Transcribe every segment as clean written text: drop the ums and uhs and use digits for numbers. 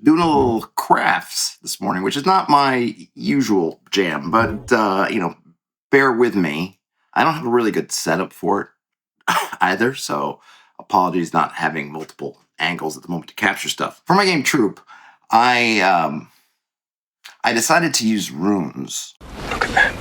doing a little crafts this morning, which is not my usual jam, but bear with me. I don't have a really good setup for it either, so apologies not having multiple angles at the moment to capture stuff. For my game Troop, I decided to use runes. Look at that.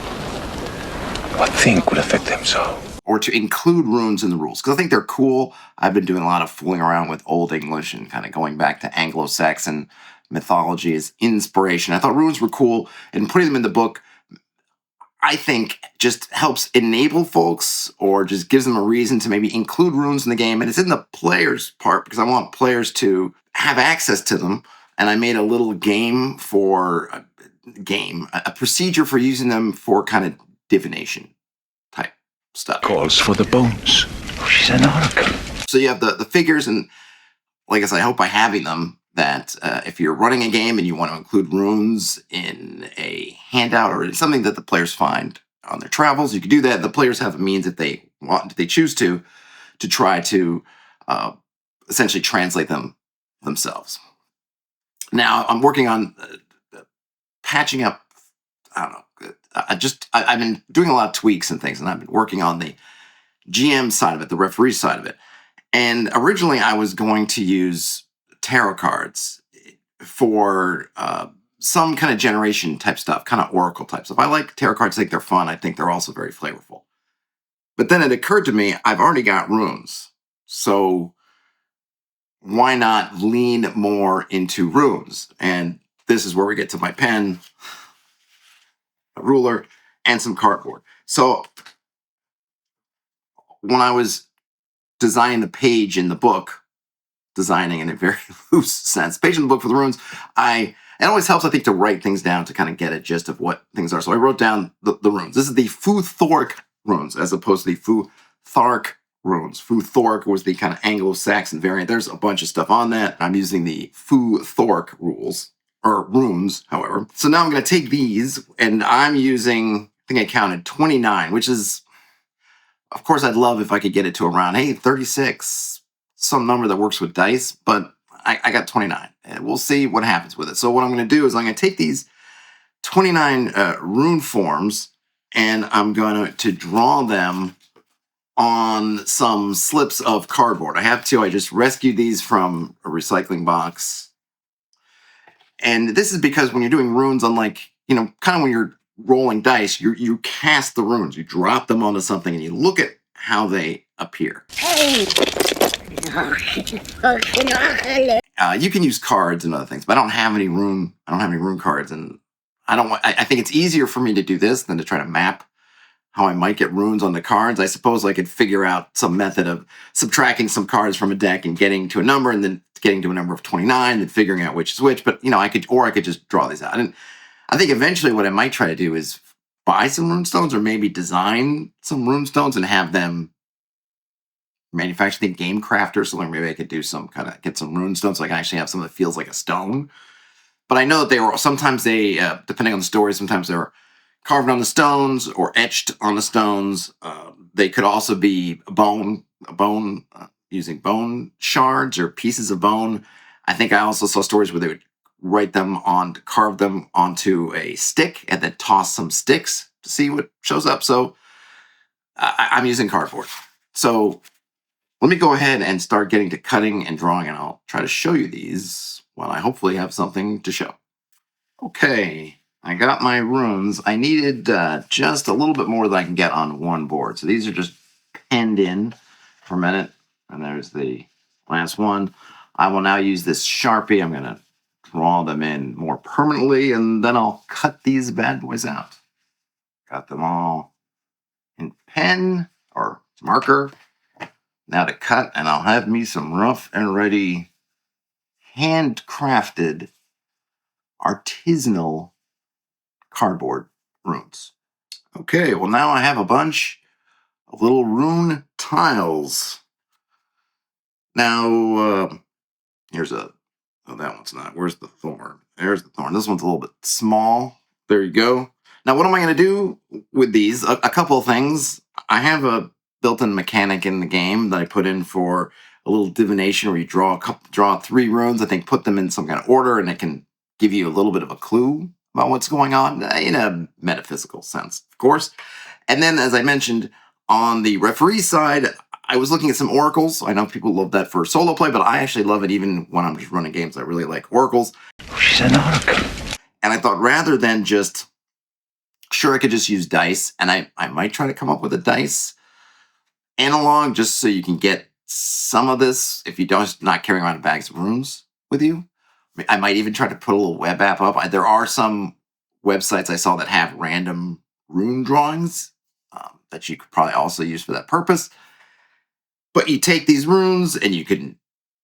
What thing could affect them so? Or to include runes in the rules, because I think they're cool. I've been doing a lot of fooling around with Old English and kind of going back to Anglo-Saxon mythology as inspiration. I thought runes were cool, and putting them in the book, I think, just helps enable folks or just gives them a reason to maybe include runes in the game. And it's in the players' part because I want players to have access to them. And I made a little game for a procedure for using them for kind of divination type stuff. Calls for the bones. Oh, she's an oracle. So you have the figures, and like I said, I hope by having them that if you're running a game and you want to include runes in a handout or something that the players find on their travels, you can do that. The players have a means if they want, if they choose to try to essentially translate them themselves. Now I'm working on patching up. I don't know. I've been doing a lot of tweaks and things, and I've been working on the GM side of it, the referee side of it. And originally I was going to use tarot cards for some kind of generation type stuff, kind of oracle type stuff. I like tarot cards. I think they're fun. I think they're also very flavorful. But then it occurred to me, I've already got runes. So why not lean more into runes? And this is where we get to my pen, a ruler, and some cardboard. So when I was designing the page in the book, designing in a very loose sense, page in the book for the runes, it always helps, I think, to write things down to kind of get a gist of what things are. So I wrote down the runes. This is the Fu-Thorc runes as opposed to the Fu-Tharc runes. Fu-Thorc was the kind of Anglo-Saxon variant. There's a bunch of stuff on that. I'm using the Fu-Thorc runes, however. So now I'm going to take these, and I'm using, I think I counted 29, which is, of course, I'd love if I could get it to around, 36, some number that works with dice, but I got 29. And we'll see what happens with it. So what I'm going to do is I'm going to take these 29 rune forms, and I'm going to draw them on some slips of cardboard. I just rescued these from a recycling box. And this is because when you're doing runes, unlike, kind of when you're rolling dice, you cast the runes, you drop them onto something, and you look at how they appear. You can use cards and other things, but I don't have any rune cards, and I think it's easier for me to do this than to try to map how I might get runes on the cards. I suppose I could figure out some method of subtracting some cards from a deck and getting to a number, and then getting to a number of 29 and figuring out which is which. But I could just draw these out. And I think eventually what I might try to do is buy some runestones, or maybe design some runestones and have them manufacture the Game Crafter, so maybe I could do get some runestones so I can actually have something that feels like a stone. But I know that sometimes depending on the story, sometimes they're carved on the stones or etched on the stones. They could also be using bone shards or pieces of bone. I think I also saw stories where they would carve them onto a stick and then toss some sticks to see what shows up. So I'm using cardboard. So let me go ahead and start getting to cutting and drawing, and I'll try to show you these while I hopefully have something to show. Okay, I got my runes. I needed just a little bit more than I can get on one board. So these are just penned in for a minute, and there's the last one. I will now use this Sharpie. I'm going to draw them in more permanently, and then I'll cut these bad boys out. Got them all in pen or marker. Now to cut, and I'll have me some rough and ready, handcrafted, artisanal cardboard runes. Okay, well now I have a bunch of little rune tiles. Now, that one's not. Where's the thorn? There's the thorn. This one's a little bit small. There you go. Now, what am I going to do with these? A couple of things. I have a built-in mechanic in the game that I put in for a little divination where you draw 3 runes, I think, put them in some kind of order, and it can give you a little bit of a clue about what's going on in a metaphysical sense, of course. And then, as I mentioned, on the referee side, I was looking at some oracles. I know people love that for solo play, but I actually love it even when I'm just running games. I really like oracles. She's an oracle. And I thought rather than just, sure, I could just use dice, and I might try to come up with a dice analog just so you can get some of this if you don't, not carrying around bags of runes with you. I might even try to put a little web app up. There are some websites I saw that have random rune drawings that you could probably also use for that purpose. But you take these runes and you can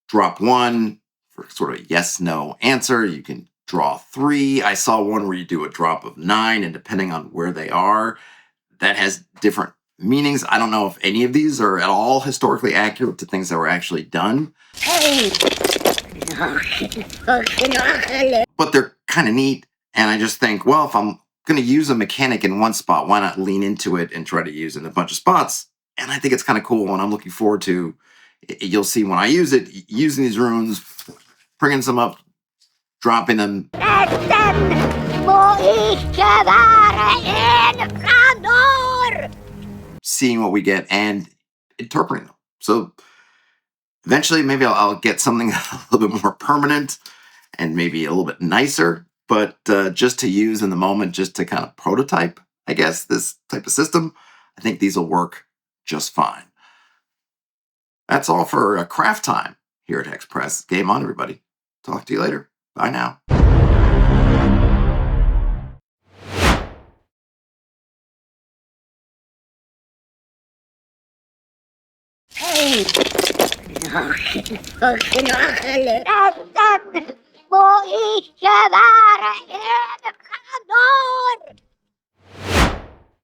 drop 1 for sort of yes/no answer. You can draw 3. I saw one where you do a drop of 9, and depending on where they are, that has different meanings. I don't know if any of these are at all historically accurate to things that were actually done. But they're kind of neat. And I just think, well, if I'm going to use a mechanic in one spot, why not lean into it and try to use it in a bunch of spots? And I think it's kind of cool, and I'm looking forward to, you'll see when I use it, using these runes, bringing some up, dropping them. Seeing what we get and interpreting them. So eventually, maybe I'll get something a little bit more permanent and maybe a little bit nicer, but just to use in the moment, just to kind of prototype, I guess, this type of system, I think these will work just fine. That's all for craft time here at Hexed Press. Game on, everybody. Talk to you later. Bye now. Mo iska vara en kanon!